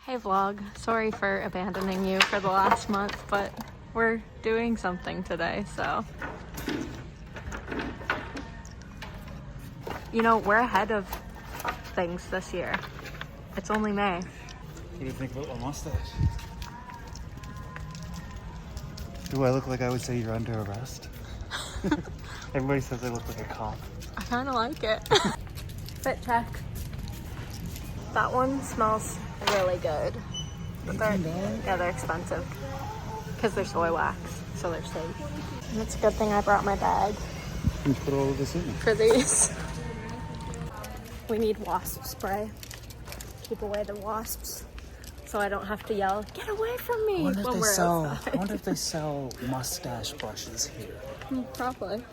Hey vlog, sorry for abandoning you for the last month, but we're doing something today, so. You know, we're ahead of things this year. It's only May. What do you think about my mustache? Do I look like I would say you're under arrest? Everybody says I look like a cop. I kind of like it. Fit check. That one smells really good. But they're expensive because they're soy wax, so they're safe. And it's a good thing I brought my bag. You put all of this in for these. We need wasp spray. Keep away the wasps, so I don't have to yell, "Get away from me!" I wonder when we're outside. I wonder if they sell mustache brushes here. Probably.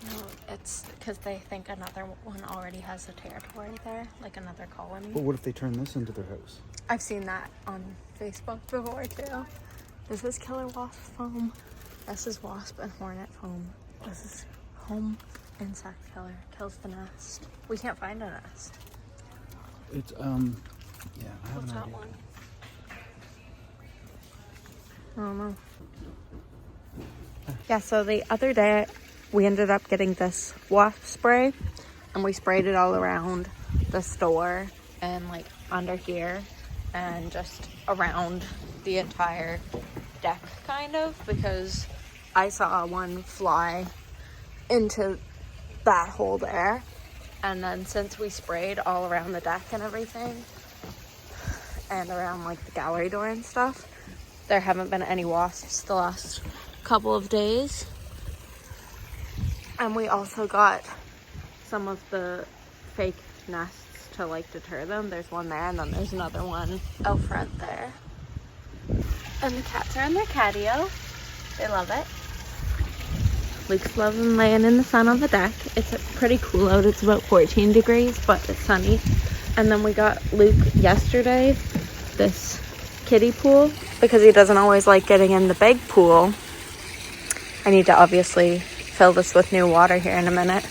No, it's because they think another one already has a territory there, like another colony. But what if they turn this into their house? I've seen that on Facebook before too. This is killer wasp foam. This is wasp and hornet foam. This is home insect killer. Kills the nest. We can't find a nest. It's yeah, I have What's an that idea. one? I don't know. Yeah, so the other day we ended up getting this wasp spray and we sprayed it all around the store and like under here and just around the entire deck kind of, because I saw one fly into that hole there. And then since we sprayed all around the deck and everything and around like the gallery door and stuff, there haven't been any wasps the last couple of days. And we also got some of the fake nests to like deter them. There's one there and then there's another one out front there. And the cats are in their catio. They love it. Luke's loving laying in the sun on the deck. It's pretty cool out. It's about 14 degrees, but it's sunny. And then we got Luke yesterday this kiddie pool because he doesn't always like getting in the big pool. I need to obviously fill this with new water here in a minute.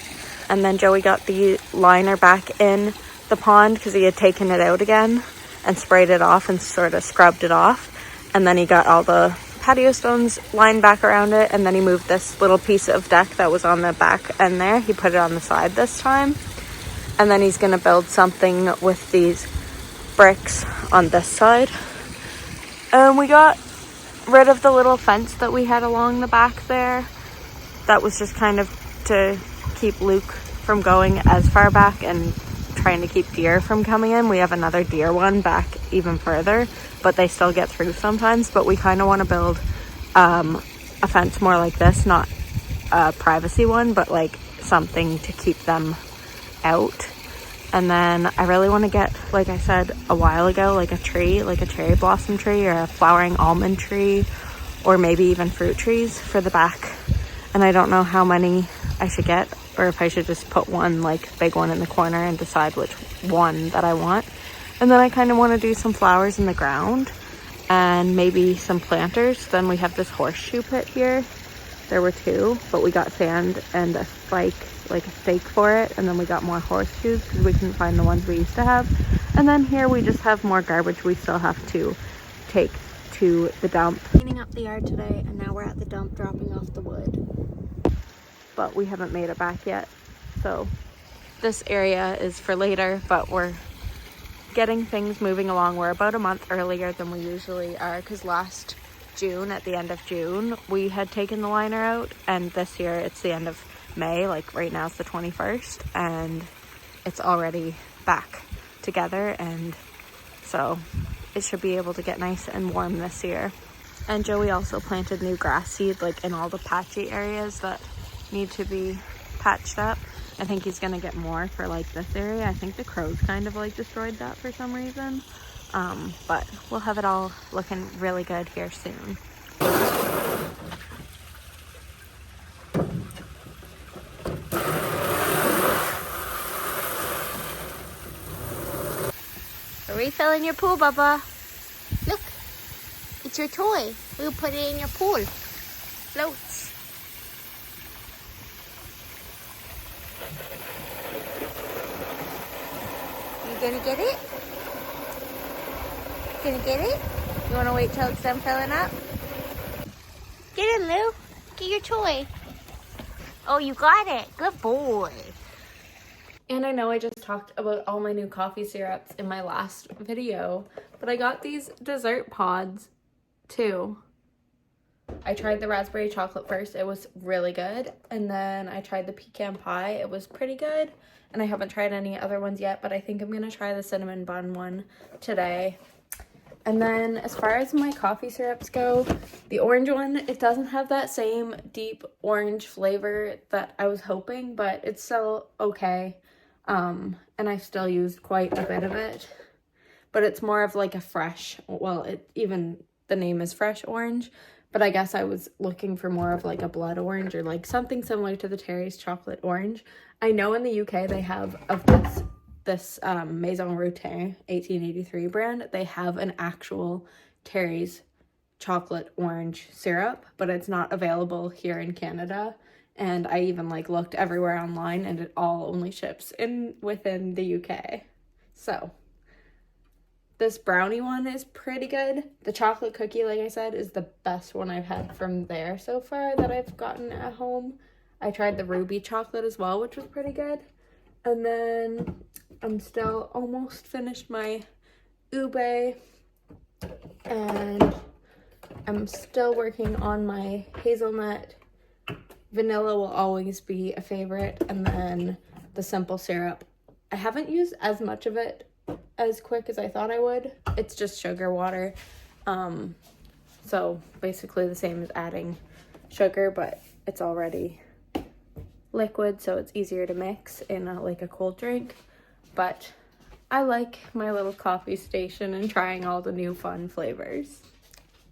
And then Joey got the liner back in the pond because he had taken it out again and sprayed it off and sort of scrubbed it off. And then he got all the patio stones lined back around it, and then he moved this little piece of deck that was on the back end there. He put it on the side this time. And then he's going to build something with these bricks on this side. We got rid of the little fence that we had along the back there. That was just kind of to keep Luke from going as far back and trying to keep deer from coming in. We have another deer one back even further, but they still get through sometimes. But we kind of want to build a fence more like this, not a privacy one, but like something to keep them out. And then I really want to get, like I said a while ago, like a tree, like a cherry blossom tree or a flowering almond tree, or maybe even fruit trees for the back. And I don't know how many I should get, or if I should just put one like big one in the corner and decide which one that I want. And then I kind of want to do some flowers in the ground and maybe some planters. Then we have this horseshoe pit here. There were two, but we got sand and a spike, like a stake for it. And then we got more horseshoes because we couldn't find the ones we used to have. And then here we just have more garbage we still have to take to the dump. Cleaning up the yard today, and now we're at the dump dropping off the wood. But we haven't made it back yet. So this area is for later, but we're getting things moving along. We're about a month earlier than we usually are, because last June, at the end of June, we had taken the liner out, and this year it's the end of May, like right now it's the 21st, and it's already back together, and so it should be able to get nice and warm this year. And Joey also planted new grass seed like in all the patchy areas that need to be patched up. I think he's gonna get more for like this area. I think the crows kind of like destroyed that for some reason. But we'll have it all looking really good here soon. Are refilling your pool, Bubba? Look, it's your toy. We'll put it in your pool. Floats. You gonna get it? Gonna get it? You wanna wait till it's done filling up? Get in, Lou. Get your toy. Oh, you got it. Good boy. And I know I just talked about all my new coffee syrups in my last video, but I got these dessert pods too. I tried the raspberry chocolate first. It was really good. And then I tried the pecan pie. It was pretty good. And I haven't tried any other ones yet, but I think I'm gonna try the cinnamon bun one today. And then as far as my coffee syrups go, the orange one, it doesn't have that same deep orange flavor that I was hoping, but it's still okay. And I've still used quite a bit of it, but it's more of like a fresh, well, even the name is fresh orange, but I guess I was looking for more of like a blood orange or like something similar to the Terry's chocolate orange. I know in the UK they have of this Maison Routine 1883 brand, they have an actual Terry's chocolate orange syrup, but it's not available here in Canada. And I even like looked everywhere online and it all only ships within the UK. So this brownie one is pretty good. The chocolate cookie, like I said, is the best one I've had from there so far that I've gotten at home. I tried the ruby chocolate as well, which was pretty good. And then I'm still almost finished my ube, and I'm still working on my hazelnut. Vanilla will always be a favorite, and then the simple syrup. I haven't used as much of it as quick as I thought I would. It's just sugar water. So basically the same as adding sugar, but it's already liquid, so it's easier to mix in like a cold drink. But I like my little coffee station and trying all the new fun flavors.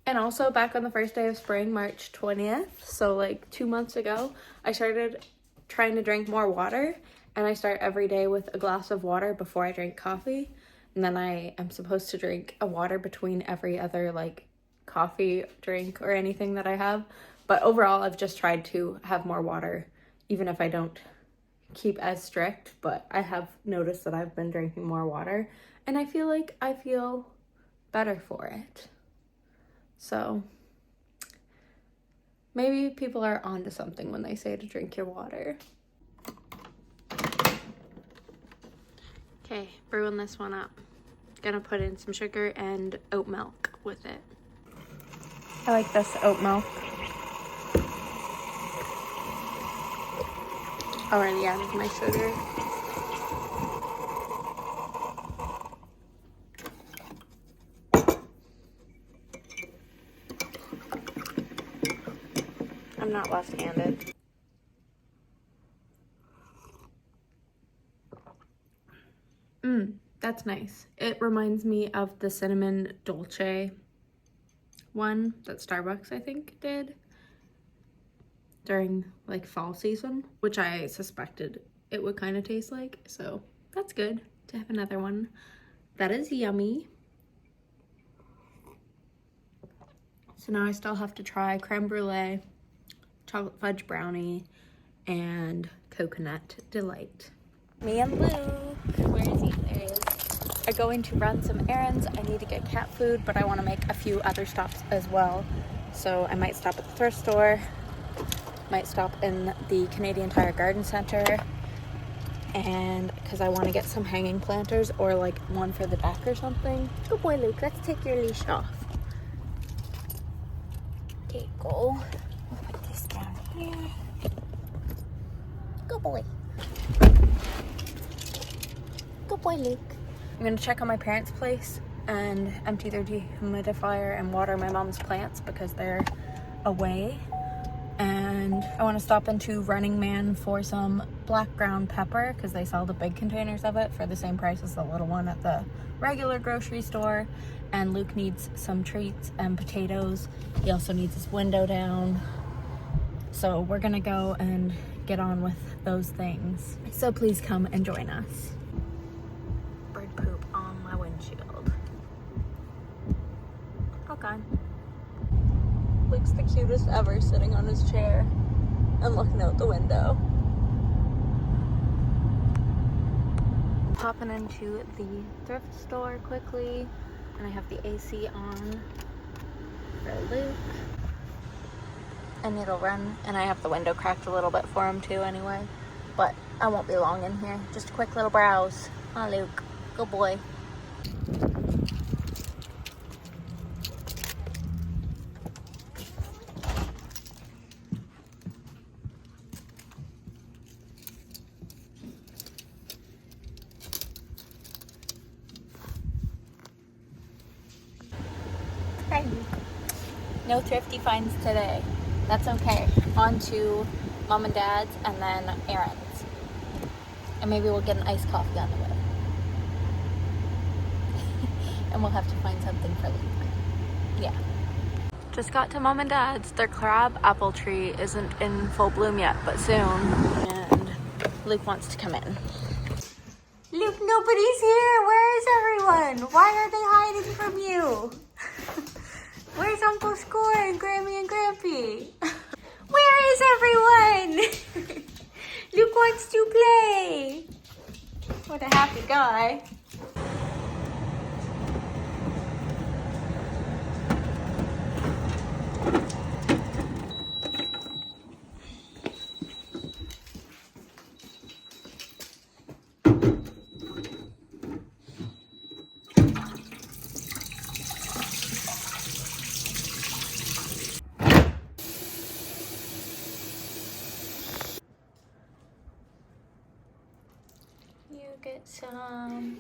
And also back on the first day of spring, March 20th, so like 2 months ago, I started trying to drink more water, and I start every day with a glass of water before I drink coffee. And then I am supposed to drink a water between every other like coffee drink or anything that I have. But overall, I've just tried to have more water, even if I don't keep as strict, but I have noticed that I've been drinking more water, and I feel like I feel better for it. So maybe people are onto something when they say to drink your water. Okay, brewing this one up. Gonna put in some sugar and oat milk with it. I like this oat milk. Already added my sugar. I'm not left-handed. That's nice. It reminds me of the cinnamon dolce one that Starbucks, I think, did during like fall season, which I suspected it would kind of taste like. So that's good to have another one. That is yummy. So now I still have to try creme brulee, chocolate fudge brownie, and coconut delight. Me and Lou, where is he? There he is, are going to run some errands. I need to get cat food, but I want to make a few other stops as well. So I might stop at the thrift store, might stop in the Canadian Tire Garden Center, and because I want to get some hanging planters or like one for the deck or something. Good boy, Luke. Let's take your leash off. There you go. We'll put this down here. Good boy. Good boy, Luke. I'm gonna check on my parents' place and empty their dehumidifier and water my mom's plants because they're away. And I want to stop into Running Man for some black ground pepper because they sell the big containers of it for the same price as the little one at the regular grocery store. And Luke needs some treats and potatoes. He also needs his window down. So we're gonna go and get on with those things. So please come and join us. Bird poop on my windshield. Okay. Luke's the cutest ever, sitting on his chair and looking out the window. Popping into the thrift store quickly. And I have the AC on for Luke. And it'll run. And I have the window cracked a little bit for him too anyway. But I won't be long in here. Just a quick little browse. Huh, Luke? Good boy. No thrifty finds today. That's okay. On to Mom and Dad's and then Errands. And maybe we'll get an iced coffee on the way. And we'll have to find something for Luke. Yeah. Just got to Mom and Dad's. Their crab apple tree isn't in full bloom yet, but soon. And Luke wants to come in. Luke, nobody's here. Where is everyone? Why are they hiding from you? Where's Uncle Score and Grammy and Grampy? Where is everyone? Luke wants to play. What a happy guy. You get some.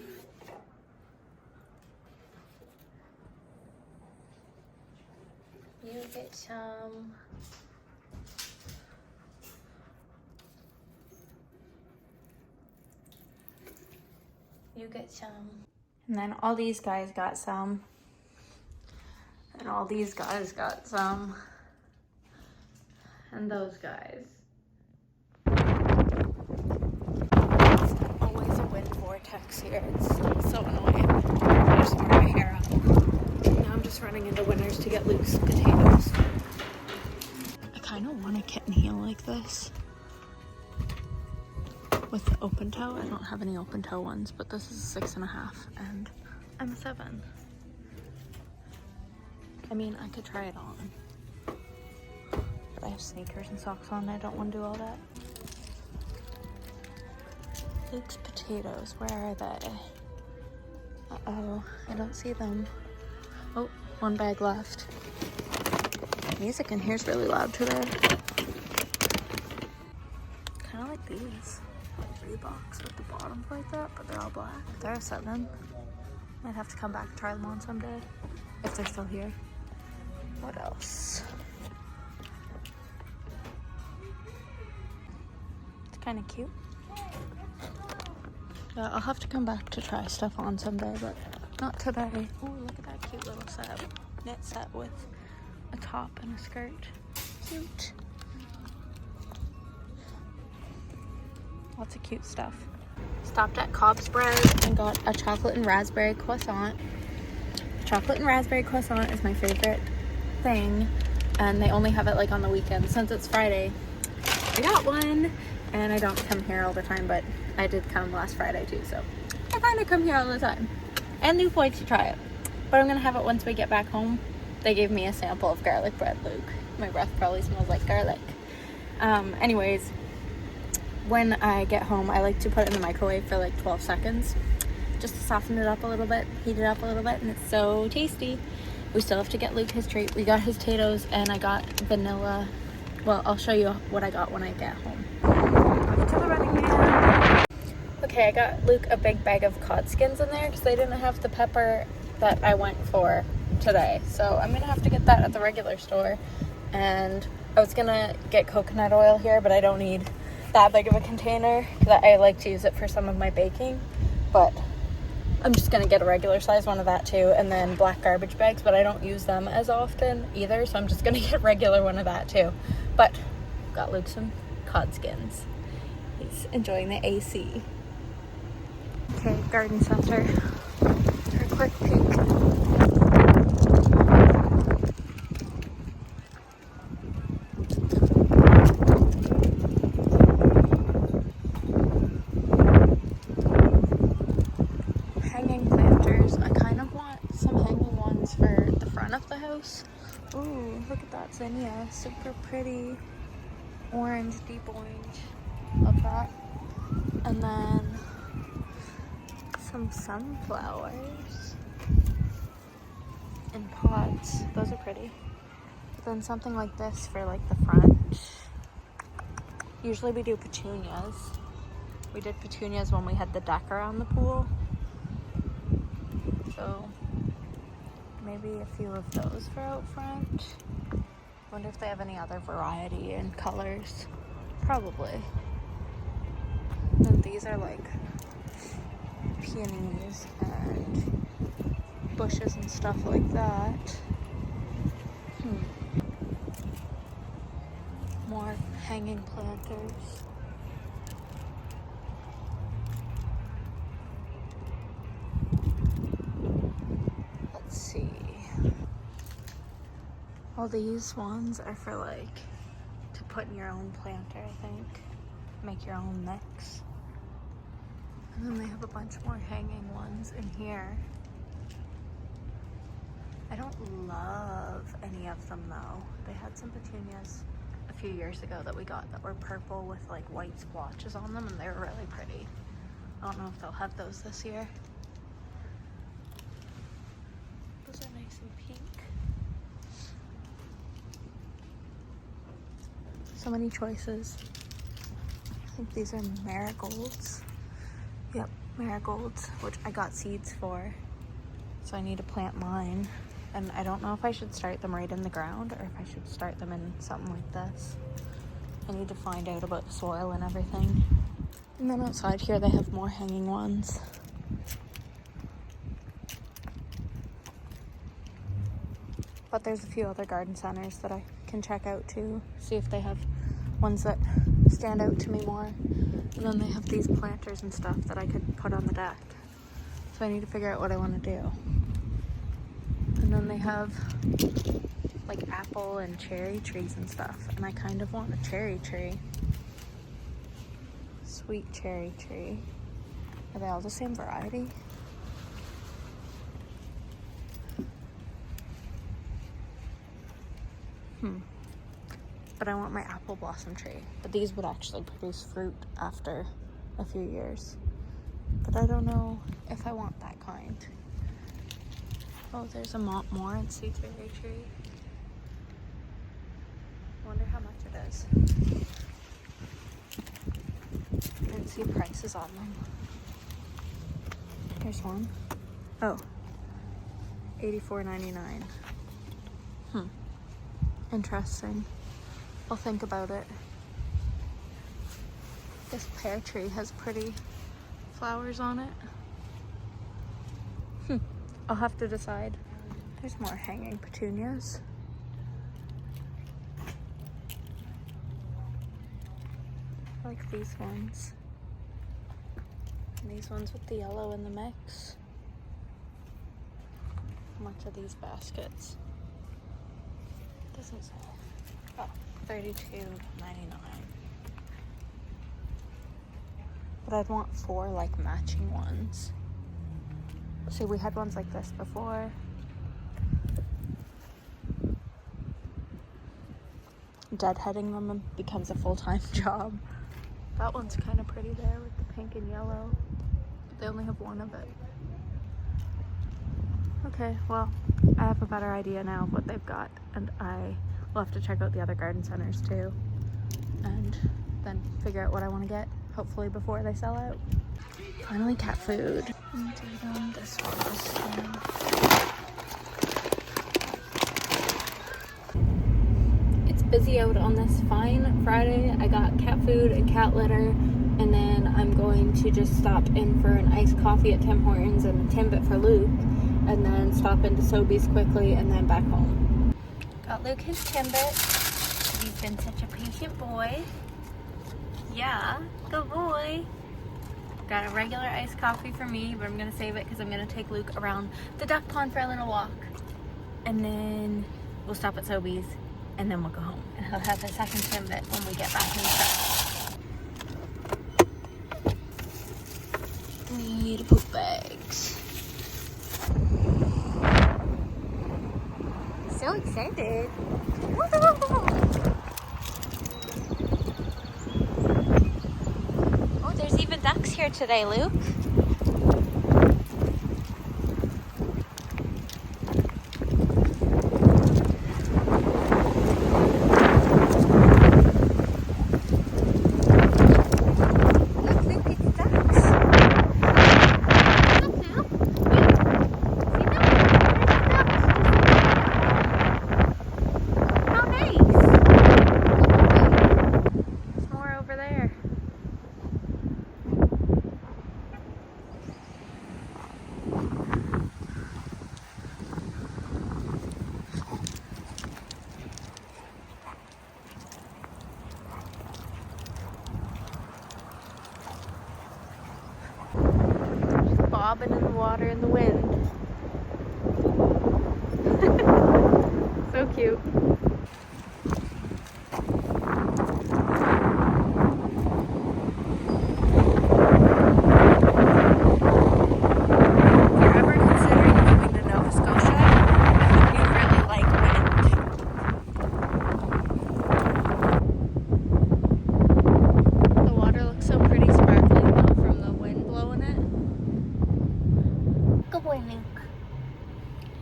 You get some. You get some. And then all these guys got some. And all these guys got some. And those guys. Always a wind vortex here. It's so annoying. I just tore my hair out. Now I'm just running into Winners to get Luke's potatoes. I kind of want a kitten heel like this. With the open toe. I don't have any open toe ones, but this is a 6.5 and I'm a 7. I mean, I could try it on. But I have sneakers and socks on. I don't want to do all that. Luke's potatoes, where are they? Uh-oh, I don't see them. Oh, one bag left. Music in here is really loud today. Kind of like these. Reeboks with the bottoms like that, but they're all black. They're a 7. Might have to come back and try them on someday, if they're still here. What else? It's kind of cute. Yeah, I'll have to come back to try stuff on someday, but not today. Oh, look at that cute little set. Knit set with a top and a skirt. Cute. Lots of cute stuff. Stopped at Cobb's Bread and got a chocolate and raspberry croissant. Chocolate and raspberry croissant is my favorite thing, and they only have it like on the weekends. Since it's Friday, I got one, and I don't come here all the time, but I did come last Friday too, so I kind of come here all the time. And Luke likes to try it, but I'm gonna have it once we get back home. They gave me a sample of garlic bread, Luke. My breath probably smells like garlic. Anyways, when I get home, I like to put it in the microwave for like 12 seconds just to soften it up a little bit, heat it up a little bit, and it's so tasty. We still have to get Luke his treat. We got his potatoes, and I got vanilla. Well, I'll show you what I got when I get home. Off to the running man. Okay, I got Luke a big bag of cod skins in there because they didn't have the pepper that I went for today. So I'm gonna have to get that at the regular store. And I was gonna get coconut oil here, but I don't need that big of a container because I like to use it for some of my baking. But I'm just gonna get a regular size one of that too, and then black garbage bags, but I don't use them as often either, so I'm just gonna get a regular one of that too. But got Luke some cod skins. He's enjoying the AC. Okay, garden center for a quick peek. Hanging planters. I kind of want some hanging of the house. Ooh, look at that zinnia. Super pretty. Orange, deep orange. Love that. And then some sunflowers in pots. Those are pretty. Then something like this for like the front. Usually we do petunias. We did petunias when we had the deck around the pool. So maybe a few of those for out front. Wonder if they have any other variety in colors. Probably. And these are like peonies and bushes and stuff like that. More hanging planters. Let's see. All these ones are for like to put in your own planter, I think. Make your own mix. And then they have a bunch more hanging ones in here. I don't love any of them though. They had some petunias a few years ago that we got that were purple with like white splotches on them, and they were really pretty. I don't know if they'll have those this year. Those are nice and pink. So many choices. I think these are marigolds. Yep, marigolds, which I got seeds for. So I need to plant mine. And I don't know if I should start them right in the ground or if I should start them in something like this. I need to find out about the soil and everything. And then outside here they have more hanging ones. But there's a few other garden centers that I can check out too. See if they have ones that stand out to me more. And then they have these planters and stuff that I could put on the deck. So I need to figure out what I want to do. And then they have like apple and cherry trees and stuff. And I kind of want a cherry tree. Sweet cherry tree. Are they all the same variety? But I want my apple blossom tree. But these would actually produce fruit after a few years. But I don't know if I want that kind. Oh, there's a Montmorency cherry tree. Wonder how much it is. I didn't see prices on them. Here's one. Oh, $84.99. Interesting. I'll think about it. This pear tree has pretty flowers on it. I'll have to decide. There's more hanging petunias. I like these ones. And these ones with the yellow in the mix. How much are these baskets? Doesn't say. Oh, $32.99. But I'd want 4 like matching ones. See, we had ones like this before. Deadheading them becomes a full-time job. That one's kind of pretty there with the pink and yellow. They only have one of it. Okay, well, I have a better idea now of what they've got, and I will have to check out the other garden centers too, and then figure out what I want to get, hopefully before they sell out. Finally, cat food. This one. It's busy out on this fine Friday. I got cat food and cat litter, and then I'm going to just stop in for an iced coffee at Tim Hortons and a Timbit for Luke, and then stop into Sobeys quickly, and then back home. Got Luke his Timbit. He's been such a patient boy. Yeah, good boy. Got a regular iced coffee for me, but I'm gonna save it because I'm gonna take Luke around the duck pond for a little walk. And then we'll stop at Sobeys, and then we'll go home. And he'll have his second Timbit when we get back in the truck. Need poop bags. so excited. Oh, there's even ducks here today, Luke. Bobbing in the water in the wind. So cute. If you're ever considering moving to Nova Scotia, you really like wind. The water looks so pretty sparkling though from the wind blowing it. Good boy, Luke.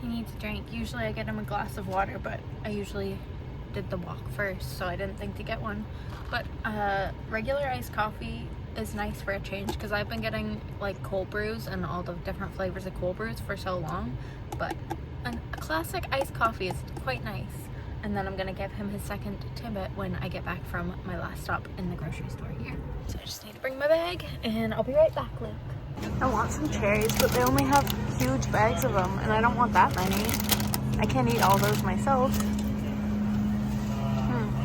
He needs a drink. Usually I get him a glass of water, but I usually did the walk first, so I didn't think to get one. But regular iced coffee is nice for a change, because I've been getting like cold brews and all the different flavors of cold brews for so long. But a classic iced coffee is quite nice. And then I'm gonna give him his second Timbit when I get back from my last stop in the grocery store here. So I just need to bring my bag, and I'll be right back, Luke. I want some cherries, but they only have huge bags of them, and I don't want that many. I can't eat all those myself.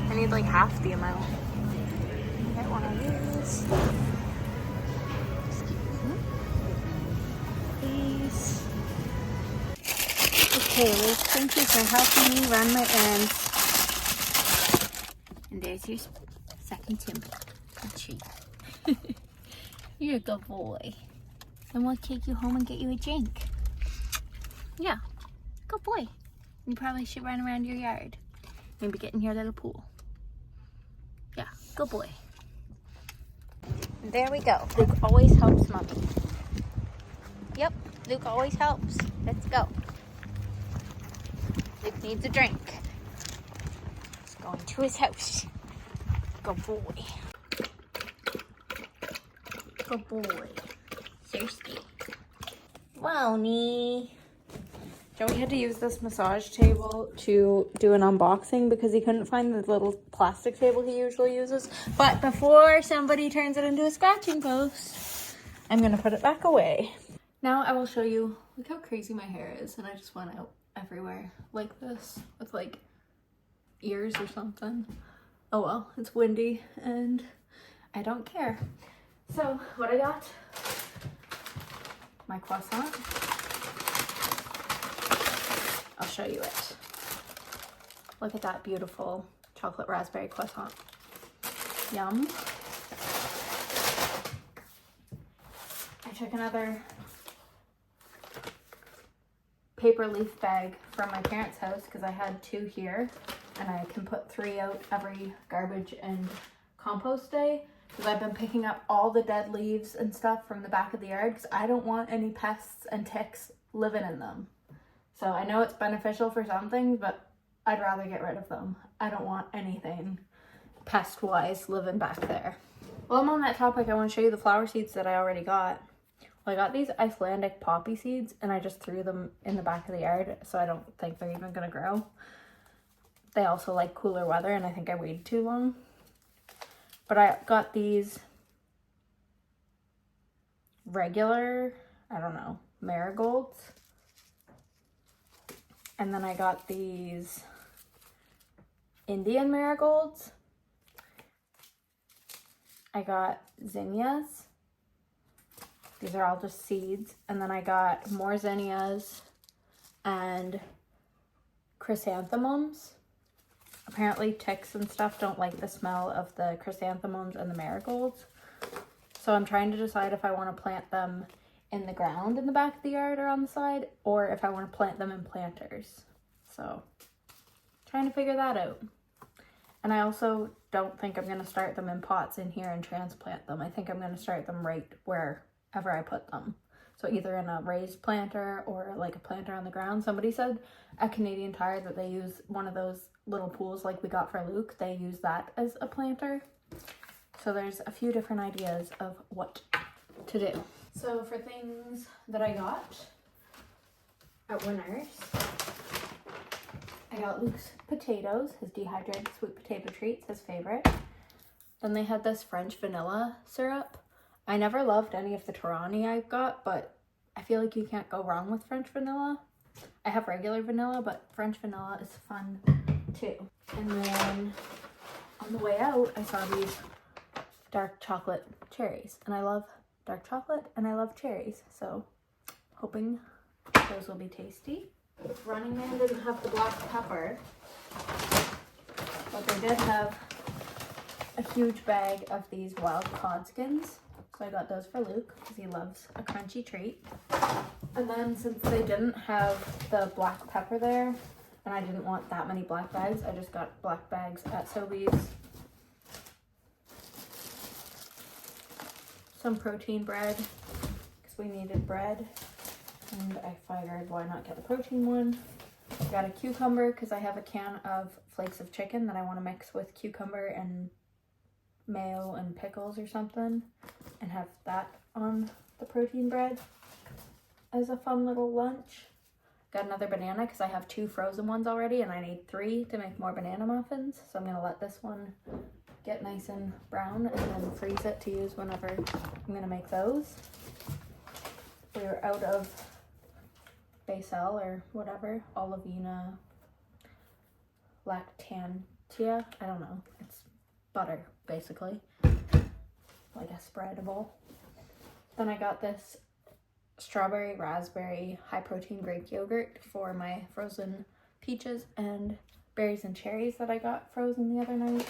I need like half the amount. Get one of these. Please. Okay, Liz, thank you for helping me run my errands. And there's your second Timber. Good treat. You're a good boy. Then we'll take you home and get you a drink. Yeah, good boy. You probably should run around your yard. Maybe get in your little pool. Yeah, good boy. There we go. Luke always helps Mommy. Yep, Luke always helps. Let's go. Luke needs a drink. He's going to his house. Good boy. Good boy. Thirsty. Wownie. Joey had to use this massage table to do an unboxing because he couldn't find the little plastic table he usually uses. But before somebody turns it into a scratching post, I'm gonna put it back away. Now I will show you, look how crazy my hair is, and I just went out everywhere like this with like ears or something. Oh well, it's windy and I don't care. So what I got, my croissant. I'll show you it. Look at that beautiful chocolate raspberry croissant. Yum. I took another paper leaf bag from my parents' house because I had 2 here, and I can put 3 out every garbage and compost day, because I've been picking up all the dead leaves and stuff from the back of the yard because I don't want any pests and ticks living in them. So I know it's beneficial for some things, but I'd rather get rid of them. I don't want anything pest-wise living back there. While I'm on that topic, I want to show you the flower seeds that I already got. Well, I got these Icelandic poppy seeds, and I just threw them in the back of the yard, so I don't think they're even going to grow. They also like cooler weather, and I think I waited too long. But I got these regular, I don't know, marigolds. And then I got these Indian marigolds. I got zinnias. These are all just seeds. And then I got more zinnias and chrysanthemums. Apparently ticks and stuff don't like the smell of the chrysanthemums and the marigolds. So I'm trying to decide if I want to plant them in the ground in the back of the yard or on the side, or if I want to plant them in planters. So trying to figure that out. And I also don't think I'm going to start them in pots in here and transplant them. I think I'm going to start them right wherever I put them. So either in a raised planter or like a planter on the ground. Somebody said at Canadian Tire that they use one of those little pools like we got for Luke. They use that as a planter. So there's a few different ideas of what to do. So for things that I got at Winners, I got Luke's potatoes, his dehydrated sweet potato treats, his favorite. Then they had this French vanilla syrup. I never loved any of the Torani I got, but I feel like you can't go wrong with French vanilla. I have regular vanilla, but French vanilla is fun too. And then on the way out, I saw these dark chocolate cherries. And I love dark chocolate and I love cherries. So hoping those will be tasty. Running Man didn't have the black pepper, but they did have a huge bag of these wild cod skins. So I got those for Luke because he loves a crunchy treat. And then since they didn't have the black pepper there, and I didn't want that many black bags, I just got black bags at Sobeys. Some protein bread because we needed bread. And I figured why not get the protein one. Got a cucumber because I have a can of flakes of chicken that I want to mix with cucumber and mayo and pickles or something and have that on the protein bread as a fun little lunch. Got another banana because I have 2 frozen ones already and I need 3 to make more banana muffins. So I'm going to let this one get nice and brown and then freeze it to use whenever I'm going to make those. We were out of Basil or whatever, Olivina lactantia, I don't know, it's butter basically, like a spreadable. Then I got this strawberry raspberry high protein Greek yogurt for my frozen peaches and berries and cherries that I got frozen the other night,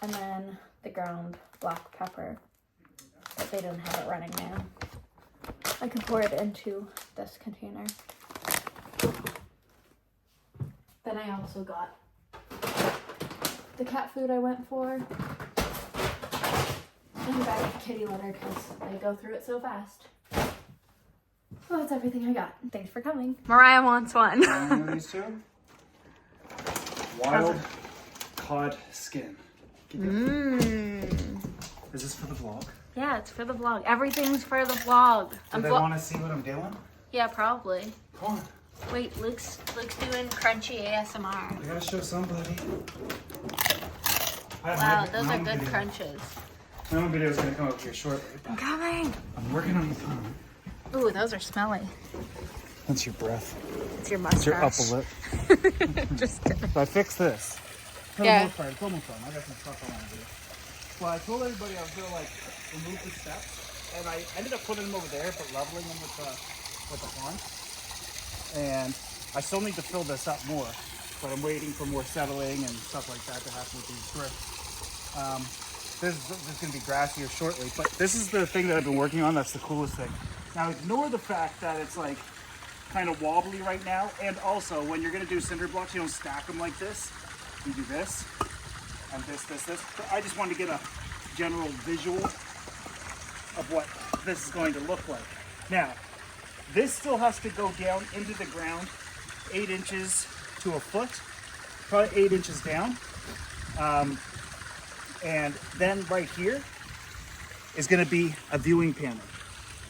and then the ground black pepper, but they didn't have it Running Man. I can pour it into this container. Then I also got the cat food I went for and a bag of kitty litter because they go through it so fast. So that's everything I got. Thanks for coming. Mariah wants one. These two? Wild cod skin. Is this for the vlog? Yeah, it's for the vlog. Everything's for the vlog. Do they want to see what I'm doing? Yeah, probably. Come on. Wait, Luke's doing crunchy ASMR. I gotta show somebody. Wow, those are good crunches. My own video is gonna come up here shortly. I'm coming. I'm working on the phone. Ooh, those are smelly. That's your breath. It's your mustache. It's your upper lip. Just kidding. So I fixed this. Yeah. It's almost done. I got some stuff I want to do. Well, I told everybody I was gonna like remove the steps, and I ended up putting them over there, but leveling them with the horn. And I still need to fill this up more, but I'm waiting for more settling and stuff like that to happen with these bricks. This is gonna be grass here shortly, but this is the thing that I've been working on. That's the coolest thing. Now ignore the fact that it's like kind of wobbly right now, and also when you're gonna do cinder blocks, you don't stack them like this. You do this, and this. But I just wanted to get a general visual of what this is going to look like. Now, this still has to go down into the ground 8 inches to a foot, probably 8 inches down. And then right here is going to be a viewing panel.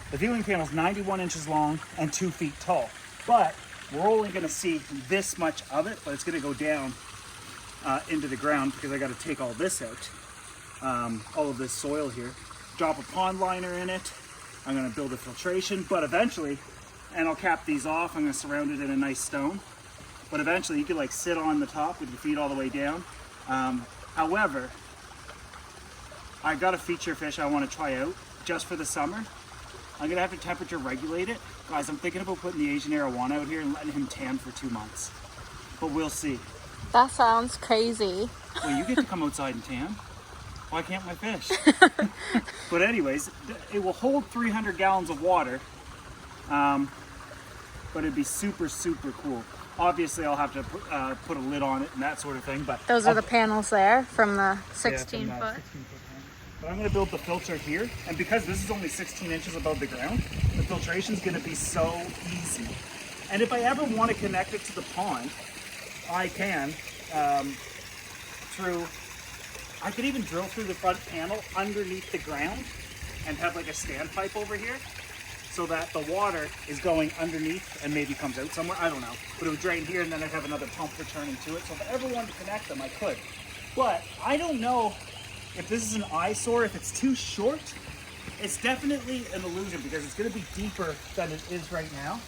The viewing panel is 91 inches long and 2 feet tall, but we're only going to see this much of it, but it's going to go down into the ground because I got to take all this out, all of this soil here, drop a pond liner in it. I'm going to build a filtration, but eventually, and I'll cap these off, I'm going to surround it in a nice stone, but eventually you could like sit on the top with your feet all the way down. However, I got a feature fish I want to try out just for the summer. I'm going to have to temperature regulate it. Guys, I'm thinking about putting the Asian arowana out here and letting him tan for 2 months, but we'll see. That sounds crazy. Well, you get to come outside and tan. Why can't my fish? But anyways, it will hold 300 gallons of water. but it'd be super, super cool. Obviously, I'll have to put a lid on it and that sort of thing, but... Those are the panels there from the 16 from foot. 16 foot panel. But I'm gonna build the filter here, and because this is only 16 inches above the ground, the filtration's gonna be so easy. And if I ever want to connect it to the pond, I can, I could even drill through the front panel underneath the ground and have like a standpipe over here so that the water is going underneath and maybe comes out somewhere. I don't know. But it would drain here and then I'd have another pump returning to it. So if I ever wanted to connect them, I could. But I don't know if this is an eyesore, if it's too short. It's definitely an illusion because it's going to be deeper than it is right now.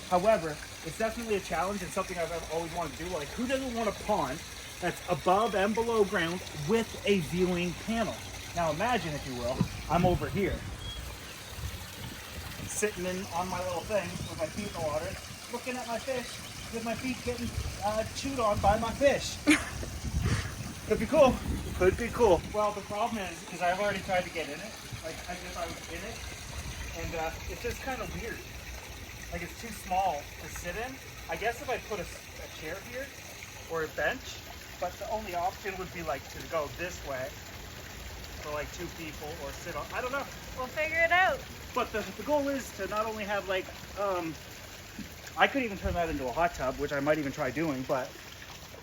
However, it's definitely a challenge and something I've always wanted to do. Like, who doesn't want a pond that's above and below ground with a viewing panel? Now imagine, if you will, I'm over here, sitting on my little thing with my feet in the water, looking at my fish, with my feet getting chewed on by my fish. Could be cool. Could be cool. Well, the problem is I've already tried to get in it, like as if I was in it, and it's just kind of weird. Like, it's too small to sit in. I guess if I put a chair here or a bench, but the only option would be like to go this way for like 2 people or sit on, I don't know. We'll figure it out. But the goal is to not only have like, I could even turn that into a hot tub, which I might even try doing, but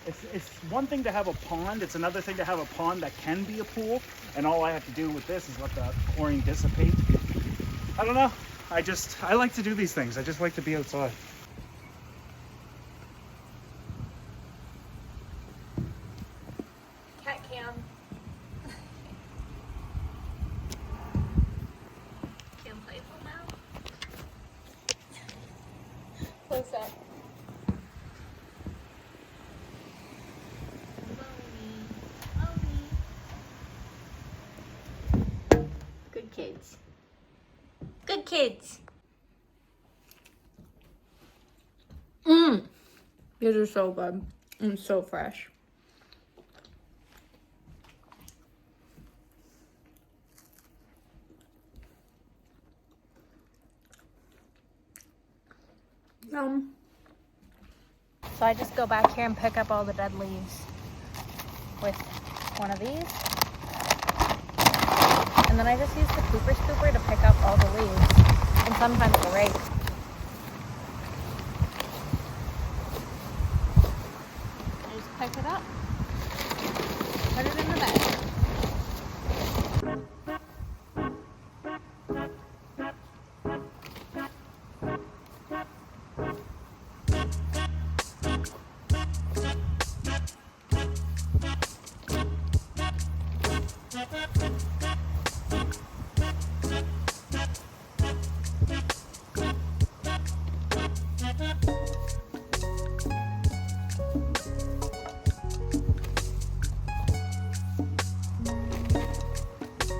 it's one thing to have a pond, it's another thing to have a pond that can be a pool, and all I have to do with this is let the chlorine dissipate. I don't know. I like to do these things. I just like to be outside. Cat cam. Cam playful now. Close up. Good kids. Good kids. These are so good and so fresh. Yum. So I just go back here and pick up all the dead leaves with one of these. And then I just use the pooper scooper to pick up all the leaves. And sometimes the rake. I just pick it up, put it in the bag.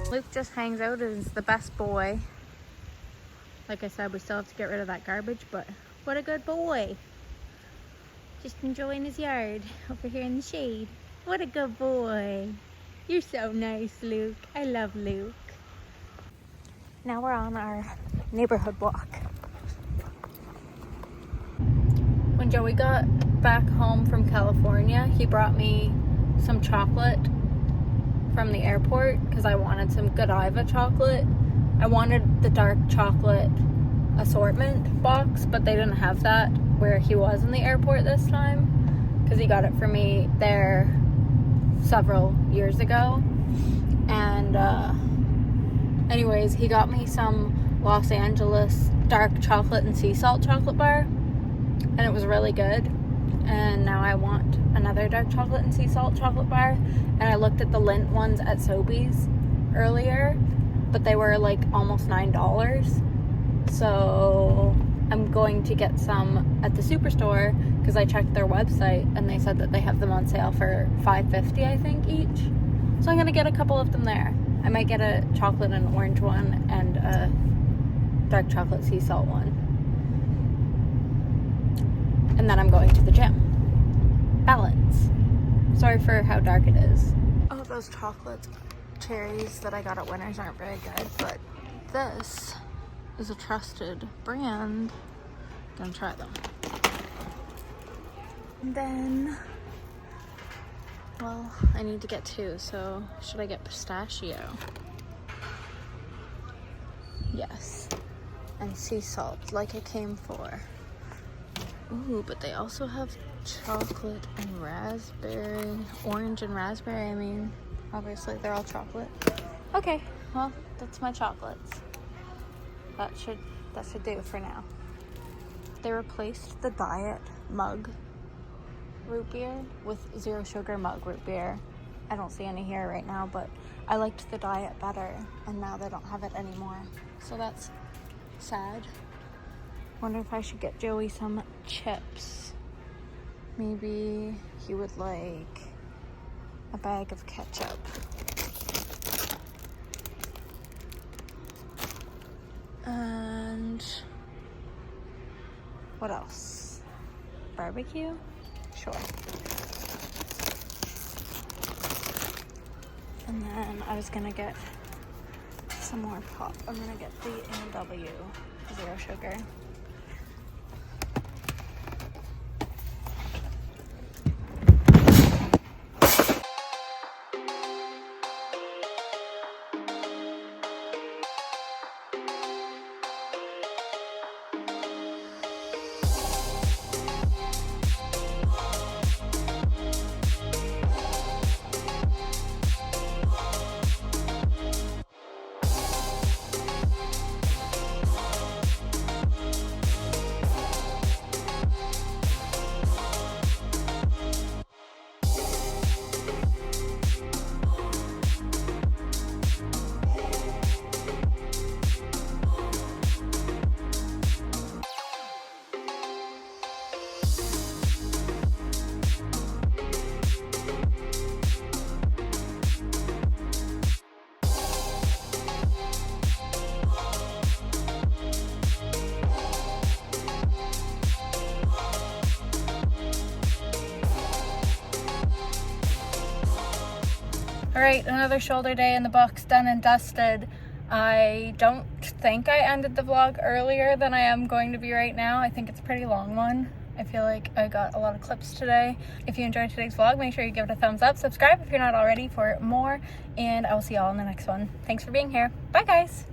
Luke just hangs out as the best boy. Like I said, we still have to get rid of that garbage, but what a good boy. Just enjoying his yard over here in the shade. What a good boy. You're so nice, Luke. I love Luke. Now we're on our neighborhood walk. When Joey got back home from California, he brought me some chocolate from the airport because I wanted some Godiva chocolate. I wanted the dark chocolate assortment box, but they didn't have that where he was in the airport this time because he got it for me there several years ago. And anyways, he got me some Los Angeles dark chocolate and sea salt chocolate bar, and it was really good. And now I want another dark chocolate and sea salt chocolate bar. And I looked at the Lindt ones at Sobeys earlier, but they were like almost $9. So I'm going to get some at the Superstore because I checked their website and they said that they have them on sale for $5.50 I think each. So I'm gonna get a couple of them there. I might get a chocolate and orange one and a dark chocolate sea salt one. And then I'm going to the gym. Balance. Sorry for how dark it is. Oh, those chocolate cherries that I got at Winners aren't very good, but this is a trusted brand Gonna try them. And then, well, I need to get 2, so should I get pistachio? Yes. And sea salt, like I came for. Ooh, but they also have chocolate and raspberry. Orange and raspberry, I mean. Obviously, they're all chocolate. Okay, well, that's my chocolates. That should do for now. They replaced the diet mug root beer with 0 sugar mug root beer. I don't see any here right now, but I liked the diet better, and now they don't have it anymore. So that's sad. Wonder if I should get Joey some chips. Maybe he would like a bag of ketchup. And what else? Barbecue? Sure. And then I was gonna get some more pop. I'm gonna get the A&W 0 sugar. All right, another shoulder day in the books, done and dusted. I don't think I ended the vlog earlier than I am going to be right now. I think it's a pretty long one. I feel like I got a lot of clips today. If you enjoyed today's vlog, make sure you give it a thumbs up. Subscribe if you're not already for more, and I will see y'all in the next one. Thanks for being here. Bye, guys.